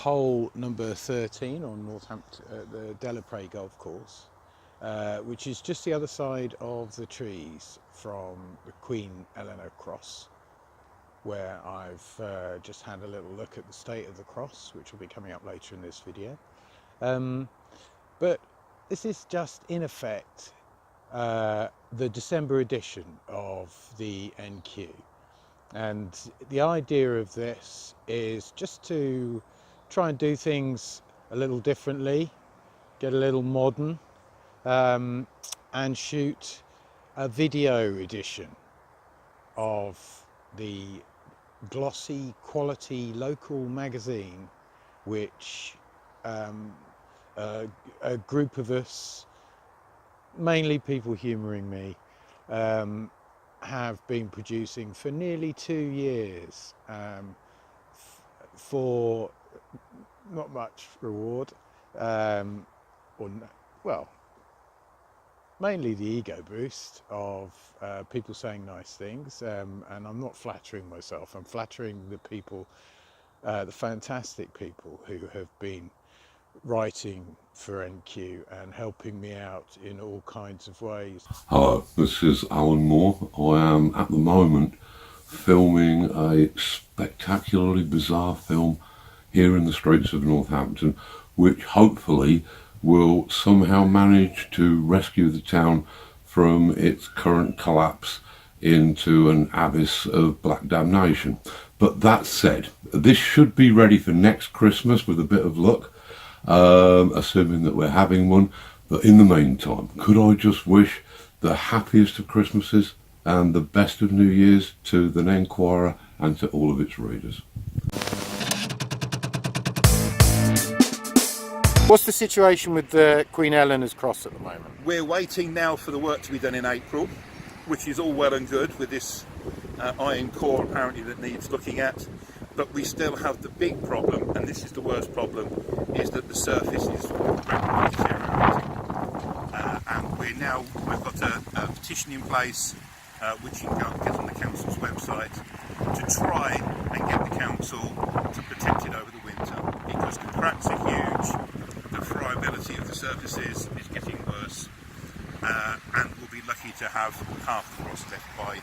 hole number 13 on Northampton, the Delapre golf course, which is just the other side of the trees from the Queen Eleanor Cross, where I've just had a little look at the state of the cross, which will be coming up later in this video. But this is just in effect the December edition of the NQ. And the idea of this is just to try and do things a little differently, get a little modern, and shoot a video edition of the glossy quality local magazine which a group of us, mainly people humouring me, have been producing for nearly 2 years for not much reward, well, mainly the ego boost of people saying nice things, and I'm not flattering myself, I'm flattering the people, the fantastic people who have been writing for NQ and helping me out in all kinds of ways. Hello, this is Alan Moore. I am at the moment filming a spectacularly bizarre film here in the streets of Northampton, which hopefully will somehow manage to rescue the town from its current collapse into an abyss of black damnation. But that said, this should be ready for next Christmas with a bit of luck, assuming that we're having one. But in the meantime, could I just wish the happiest of Christmases and the best of New Year's to the Enquirer and to all of its readers. What's the situation with the Queen Eleanor's Cross at the moment? We're waiting now for the work to be done in April, which is all well and good with this iron core apparently that needs looking at. But we still have the big problem, and this is the worst problem, is that the surface is rapidly deteriorating. And we've got a petition in place, which you can go and get on the council's website, to try and get the council to protect it over the winter, because the cracks are huge, the friability of the surfaces is getting worse, and we'll be lucky to have half the cross left by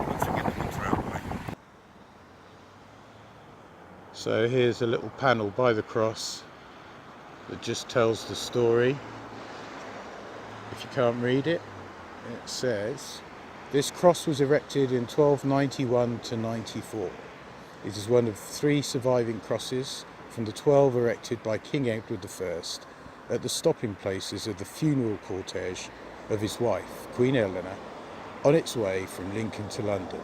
once we get the winter out of the way. So here's a little panel by the cross that just tells the story. If you can't read it, it says, this cross was erected in 1291 to 94. It is one of 3 surviving crosses from the 12 erected by King Edward I at the stopping places of the funeral cortege of his wife, Queen Eleanor, on its way from Lincoln to London.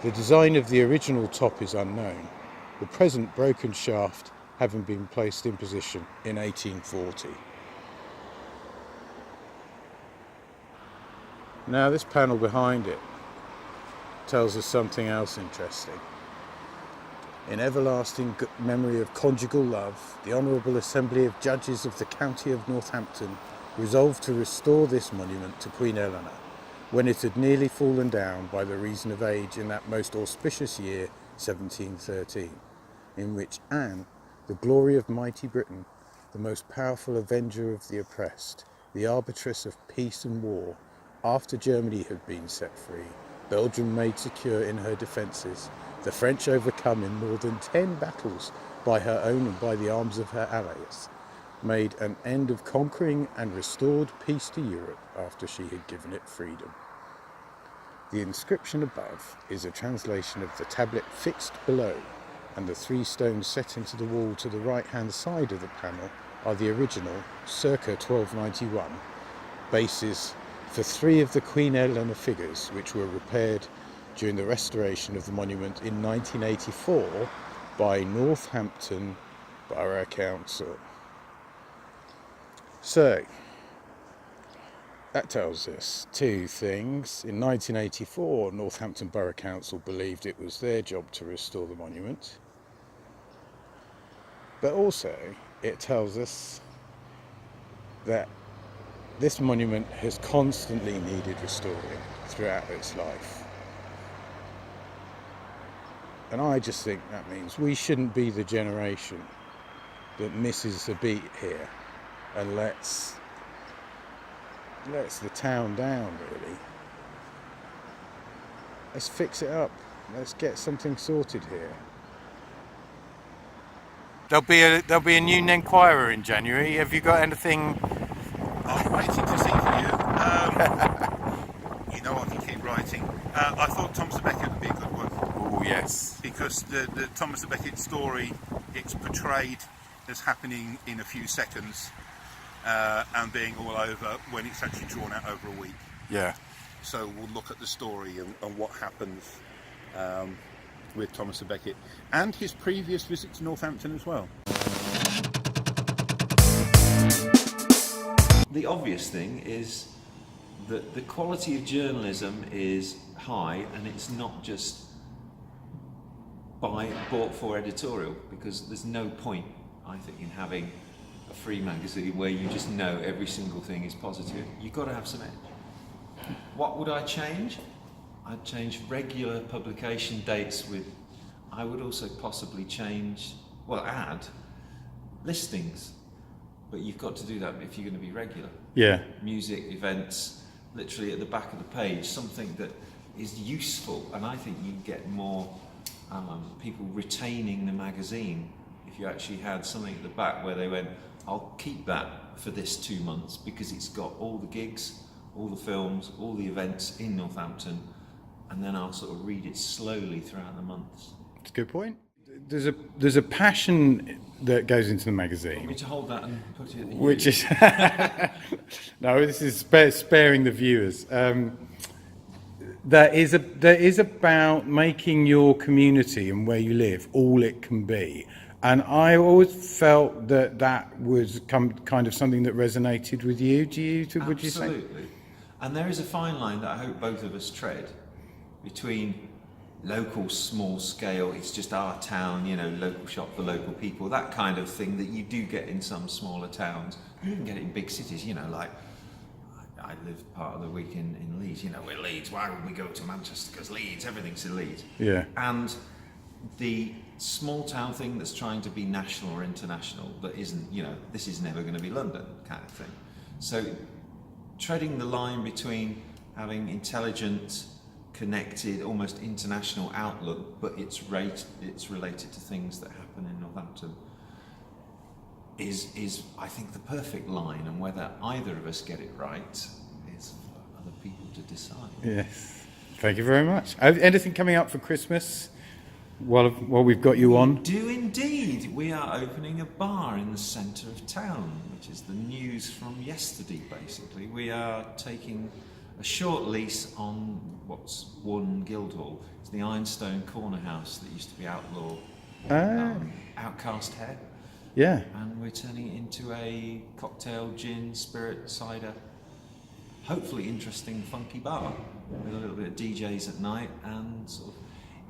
The design of the original top is unknown, the present broken shaft having been placed in position in 1840. Now this panel behind it tells us something else interesting. In everlasting memory of conjugal love, the Honourable Assembly of Judges of the County of Northampton resolved to restore this monument to Queen Eleanor, when it had nearly fallen down by the reason of age in that most auspicious year, 1713, in which Anne, the glory of mighty Britain, the most powerful avenger of the oppressed, the arbitress of peace and war, after Germany had been set free, Belgium made secure in her defences, the French overcome in more than 10 battles by her own and by the arms of her allies, made an end of conquering and restored peace to Europe after she had given it freedom. The inscription above is a translation of the tablet fixed below, and the 3 stones set into the wall to the right-hand side of the panel are the original, circa 1291, bases for 3 of the Queen Eleanor figures, which were repaired during the restoration of the monument in 1984 by Northampton Borough Council. So, that tells us 2 things. In 1984, Northampton Borough Council believed it was their job to restore the monument. But also, it tells us that this monument has constantly needed restoring throughout its life. And I just think that means we shouldn't be the generation that misses a beat here and lets the town down, really. Let's fix it up. Let's get something sorted here. There'll be a new Nenquire in January. Have you got anything? I'm waiting to see for you. You know I can keep writing. I thought Thomas à Becket would be a good one. Oh yes. Because the Thomas à Becket story, it's portrayed as happening in a few seconds and being all over when it's actually drawn out over a week. Yeah. So we'll look at the story and what happens with Thomas à Becket and his previous visit to Northampton as well. The obvious thing is that the quality of journalism is high, and it's not just bought for editorial, because there's no point, I think, in having a free magazine where you just know every single thing is positive. You've got to have some edge. What would I change? I'd change regular publication dates I would also possibly add listings. But you've got to do that if you're going to be regular. Yeah. Music, events, literally at the back of the page, something that is useful. And I think you'd get more people retaining the magazine if you actually had something at the back where they went, I'll keep that for this 2 months because it's got all the gigs, all the films, all the events in Northampton, and then I'll sort of read it slowly throughout the months. That's a good point. There's a passion that goes into the magazine. Want me to hold that and put it at the Which is no, this is sparing the viewers. That is about making your community and where you live all it can be. And I always felt that was kind of something that resonated with you. Would you say? Absolutely. And there is a fine line that I hope both of us tread between local, small scale, it's just our town, local shop for local people, that kind of thing that you do get in some smaller towns. You can get it in big cities, like I live part of the week in Leeds, we're Leeds, why would we go to Manchester? Because Leeds, everything's in Leeds. Yeah. And the small town thing that's trying to be national or international, that isn't, this is never going to be London kind of thing. So treading the line between having intelligent, connected, almost international outlook, but it's related to things that happen in Northampton is I think the perfect line, and whether either of us get it right is for other people to decide. Yes. Thank you very much. Anything coming up for Christmas while we've got you on? We do indeed. We are opening a bar in the centre of town, which is the news from yesterday basically. We are taking a short lease on what's one Guildhall. It's the Ironstone Corner House that used to be Outlaw Outcast Hair. Yeah. And we're turning it into a cocktail, gin, spirit, cider, hopefully interesting, funky bar with a little bit of DJs at night, and sort of,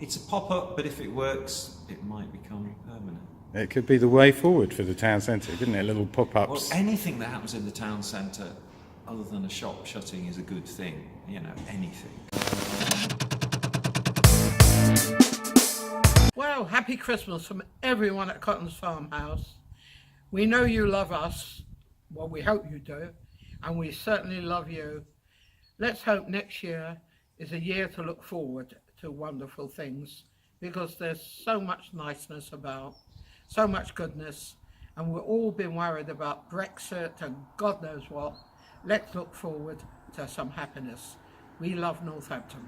it's a pop-up, but if it works, it might become permanent. It could be the way forward for the town centre, couldn't it? Little pop-ups. Well, anything that happens in the town centre other than a shop shutting is a good thing, anything. Well, happy Christmas from everyone at Cotton's Farmhouse. We know you love us, well, we hope you do, and we certainly love you. Let's hope next year is a year to look forward to wonderful things, because there's so much niceness about, so much goodness, and we've all been worried about Brexit and God knows what. Let's look forward to some happiness. We love Northampton.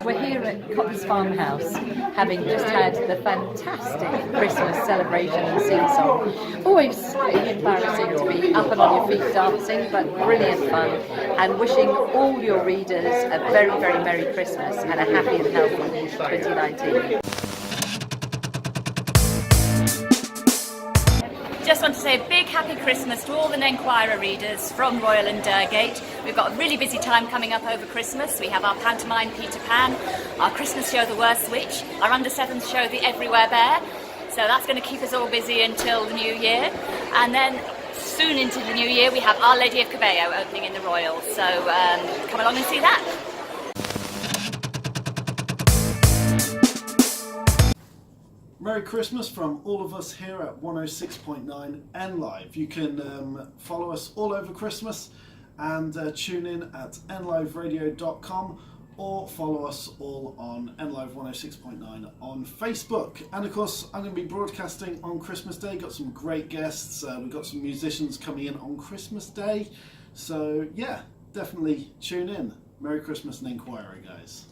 We're here at Cotton's Farmhouse, having just had the fantastic Christmas celebration and sing-song. Always slightly embarrassing to be up and on your feet dancing, but brilliant fun. And wishing all your readers a very, very Merry Christmas and a happy and healthy 2019. just want to say a big happy Christmas to all the Enquirer readers from Royal and Durgate. We've got a really busy time coming up over Christmas. We have our pantomime Peter Pan, our Christmas show The Worst Witch, our under 7s show The Everywhere Bear. So that's going to keep us all busy until the new year. And then soon into the new year we have Our Lady of Cabello opening in the Royal. So come along and see that. Merry Christmas from all of us here at 106.9 NLive. You can follow us all over Christmas and tune in at nliveradio.com or follow us all on NLive 106.9 on Facebook. And of course, I'm going to be broadcasting on Christmas Day. Got some great guests. We've got some musicians coming in on Christmas Day. So yeah, definitely tune in. Merry Christmas and Enquiry, guys.